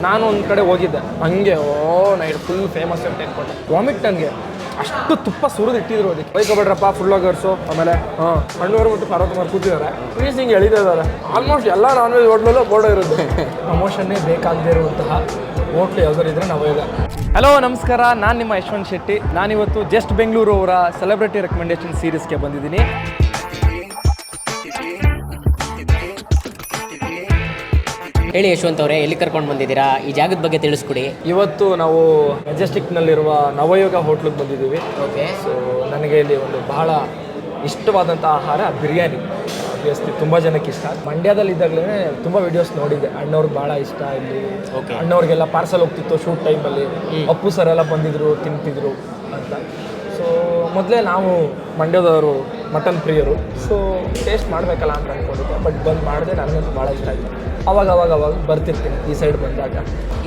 ನಾನು ಒಂದು ಕಡೆ ಹೋಗಿದ್ದೆ ಹಂಗೆ ನೈಟ್ ಫುಲ್ ಫೇಮಸ್ ಅಂತ ಹೇಳ್ಕೊಟ್ಟೆ ವಾಮಿಟ್ ನನಗೆ ಅಷ್ಟು ತುಪ್ಪ ಸುರಿದು ಇಟ್ಟಿದ್ರು ಅದಕ್ಕೆ ಬೈಕೋಬೇಡ್ರಪ್ಪ ಫುಲ್ ಲಾಗರ್ಸು ಆಮೇಲೆ ಅಣ್ಣವರು ಮತ್ತು ಪಾರ್ವತಮ್ಮರು ಕೂತಿದ್ದಾರೆ ಪ್ಲೀಸ್ ಹಿಂಗೆ ಎಳಿತಾ ಇದ್ದಾರೆ ಆಲ್ಮೋಸ್ಟ್ ಎಲ್ಲ ನಾನ್ ವೆಜ್ ಹೋಟ್ಲಲ್ಲೂ ಬೋರ್ಡ್ ಇರುತ್ತೆ ಪ್ರಮೋಷನ್ನೇ ಬೇಕಾಗದೇ ಇರುವಂತಹ ಹೋಟ್ಲು ಯಾವ್ದಾರು ಇದ್ರೆ ನಾವು ಈಗ ಹಲೋ ನಮಸ್ಕಾರ, ನಾನು ನಿಮ್ಮ ಯಶವಂತ್ ಶೆಟ್ಟಿ. ನಾನಿವತ್ತು ಜಸ್ಟ್ ಬೆಂಗಳೂರು ಅವರ ಸೆಲೆಬ್ರಿಟಿ ರೆಕಮೆಂಡೇಶನ್ ಸೀರೀಸ್ಗೆ ಬಂದಿದ್ದೀನಿ. ಹೇಳಿ ಯಶವಂತ್ ಅವರೇ, ಎಲ್ಲಿ ಕರ್ಕೊಂಡು ಬಂದಿದ್ದೀರಾ? ಈ ಜಾಗದ ಬಗ್ಗೆ ತಿಳಿಸ್ಕೊಡಿ. ಇವತ್ತು ನಾವು ಮೆಜೆಸ್ಟಿಕ್ನಲ್ಲಿರುವ ನವಯೋಗ ಹೋಟ್ಲಿಗೆ ಬಂದಿದ್ದೀವಿ. ಓಕೆ. ಸೊ ನನಗೆ ಇಲ್ಲಿ ಒಂದು ಬಹಳ ಇಷ್ಟವಾದಂಥ ಆಹಾರ ಬಿರಿಯಾನಿ. ಆಬ್ವಿಯಸ್ಲಿ ತುಂಬ ಜನಕ್ಕೆ ಇಷ್ಟ. ಮಂಡ್ಯದಲ್ಲಿ ಇದ್ದಾಗಲೇ ತುಂಬ ವೀಡಿಯೋಸ್ ನೋಡಿದ್ದೆ, ಅಣ್ಣವ್ರಿಗೆ ಭಾಳ ಇಷ್ಟ. ಇಲ್ಲಿ ಅಣ್ಣವ್ರಿಗೆಲ್ಲ ಪಾರ್ಸಲ್ ಹೋಗ್ತಿತ್ತು ಶೂಟ್ ಟೈಮಲ್ಲಿ, ಅಪ್ಪು ಸರ್ ಎಲ್ಲ ಬಂದಿದ್ರು ತಿಂತಿದ್ರು ಅಂತ. ಸೊ ಮೊದಲೇ ನಾವು ಮಂಡ್ಯದವರು ಮಟನ್ ಪ್ರಿಯರು, ಸೊ ಟೇಸ್ಟ್ ಮಾಡಬೇಕಲ್ಲ ಅಂತ ಅಂದ್ಕೊಂಡಿದ್ದೆ. ಬಟ್ ಬಂದು ಮಾಡಿದೆ, ನನಗಂತೂ ಭಾಳ ಇಷ್ಟ ಆಯಿತು. ಅವಾಗ ಬರ್ತಿರ್ತೀನಿ ಈ ಸೈಡ್ ಬಂದಾಗ.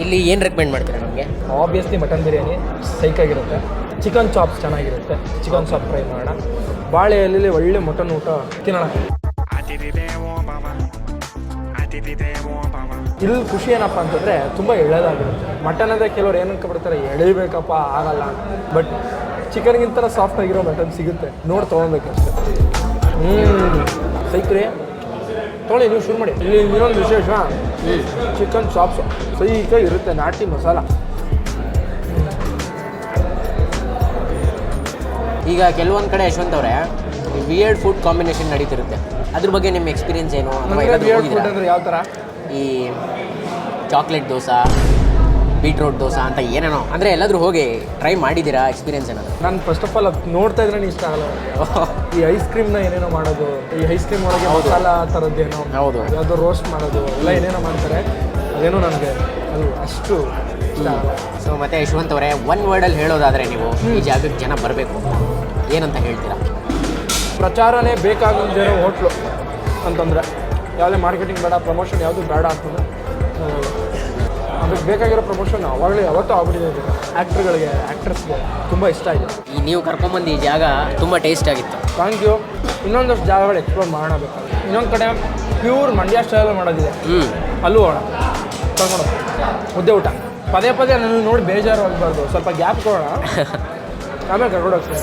ಇಲ್ಲಿ ಏನು ರೆಕಮೆಂಡ್ ಮಾಡ್ತೀರಾ ನಮಗೆ? ಆಬ್ವಿಯಸ್ಲಿ ಮಟನ್ ಬಿರಿಯಾನಿ ಸೈಕಾಗಿರುತ್ತೆ, ಚಿಕನ್ ಚಾಪ್ಸ್ ಚೆನ್ನಾಗಿರುತ್ತೆ, ಚಿಕನ್ ಚಾಪ್ ಟ್ರೈ ಮಾಡೋಣ. ಬಾಳೆ ಎಲೆಯಲ್ಲಿ ಒಳ್ಳೆ ಮಟನ್ ಊಟ ತಿನ್ನೋಣ. ಇಲ್ಲಿ ಖುಷಿ ಏನಪ್ಪ ಅಂತಂದರೆ ತುಂಬ ಎಳೆದಾಗಿರುತ್ತೆ. ಮಟನ್ ಅಂದರೆ ಕೆಲವ್ರು ಏನಕ್ಕೆ ಬಿಡ್ತಾರೆ, ಎಳಿಬೇಕಪ್ಪ ಆಗಲ್ಲ ಅಂತ. ಬಟ್ ಚಿಕನ್ಗಿಂತ ಸಾಫ್ಟ್ ಆಗಿರೋ ಮಟನ್ ಸಿಗುತ್ತೆ, ನೋಡಿ ತೊಗೊಳ್ಬೇಕಷ್ಟೆ. ಸೈಕ್ರಿ ತೊಗೊಳ್ಳಿ, ನೀವು ಶುರು ಮಾಡಿ. ಇಲ್ಲಿ ಇನ್ನೊಂದು ವಿಶೇಷ, ಚಿಕನ್ ಚಾಪ್ಸು ಸೈಕಾಗಿ ಇರುತ್ತೆ, ನಾಟಿ ಮಸಾಲ. ಈಗ ಕೆಲವೊಂದು ಕಡೆ ಯಶವಂತ್ ಅವರೇ ವಿಯರ್ಡ್ ಫುಡ್ ಕಾಂಬಿನೇಷನ್ ನಡೀತಿರುತ್ತೆ, ಅದ್ರ ಬಗ್ಗೆ ನಿಮ್ಮ ಎಕ್ಸ್ಪೀರಿಯನ್ಸ್ ಏನು? ವಿಯರ್ಡ್ ಫುಡ್ ಅಂದರೆ ಯಾವ ಥರ? ಈ ಚಾಕ್ಲೇಟ್ ದೋಸೆ, ಬೀಟ್ರೋಟ್ ದೋಸೆ ಅಂತ ಏನೇನೋ, ಅಂದರೆ ಎಲ್ಲಾದರೂ ಹೋಗಿ ಟ್ರೈ ಮಾಡಿದ್ದೀರಾ? ಎಕ್ಸ್ಪೀರಿಯನ್ಸ್ ಏನದು? ನಾನು ಫಸ್ಟ್ ಆಫ್ ಆಲ್ ಅದು ನೋಡ್ತಾ ಇದ್ರೆ ಇಷ್ಟ ಆಗಲ್ಲ. ಈ ಐಸ್ ಕ್ರೀಮ್ನ ಏನೇನೋ ಮಾಡೋದು, ಈ ಐಸ್ ಕ್ರೀಮ್ ಒಳಗೆ ಮಸಾಲ ಥರದ್ದೇನೋ, ಹೌದು, ಯಾವುದೋ ರೋಸ್ಟ್ ಮಾಡೋದು ಎಲ್ಲ ಏನೇನೋ ಮಾಡ್ತಾರೆ, ಅದೇನೋ ನನಗೆ ಅದು ಅಷ್ಟು ಇಷ್ಟ ಆಗಲ್ಲ. ಸೊ ಮತ್ತೆ ಯಶವಂತ್ ಅವರೇ, ಒನ್ ವರ್ಡಲ್ಲಿ ಹೇಳೋದಾದರೆ ನೀವು ಈ ಜಾಗಕ್ಕೆ ಜನ ಬರಬೇಕು ಏನಂತ ಹೇಳ್ತೀರಾ? ಪ್ರಚಾರನೇ ಬೇಕಾಗಿರೋ ಹೋಟ್ಲು ಅಂತಂದರೆ, ಯಾವುದೇ ಮಾರ್ಕೆಟಿಂಗ್ ಬೇಡ, ಪ್ರಮೋಷನ್ ಯಾವುದು ಬೇಡ ಅಂತಂದರೆ ಅದಕ್ಕೆ ಬೇಕಾಗಿರೋ ಪ್ರಮೋಷನ್ ಅವಾಗಲೇ ಯಾವತ್ತೂ ಆಗ್ಬಿಟ್ಟಿದೆ. ಆ್ಯಕ್ಟ್ರುಗಳಿಗೆ, ಆ್ಯಕ್ಟ್ರೆಸ್ಗೆ ತುಂಬ ಇಷ್ಟ ಆಗಿದೆ. ಈ ನೀವು ಕರ್ಕೊಂಬಂದು ಈ ಜಾಗ ತುಂಬ ಟೇಸ್ಟ್ ಆಗಿತ್ತು. Thank you. ಇನ್ನೊಂದಷ್ಟು ಜಾಗಗಳು ಎಕ್ಸ್ಪ್ಲೋರ್ ಮಾಡಬೇಕು. ಇನ್ನೊಂದು ಕಡೆ ಪ್ಯೂರ್ ಮಂಡ್ಯ ಸ್ಟೈಲಲ್ಲಿ ಮಾಡೋದಿದೆ, ಅಲ್ಲೂ ಹೋಗೋಣ. ಕರ್ಕೊಂಡು ಮುದ್ದೆ ಊಟ ಪದೇ ನನ್ನ ನೋಡಿ ಬೇಜಾರು ಆಗಬಾರ್ದು, ಸ್ವಲ್ಪ ಗ್ಯಾಪ್ ಕೊಡೋಣ, ಆಮೇಲೆ ಕರ್ಕೊಂಡು ಹೋಗ್ತೀನಿ.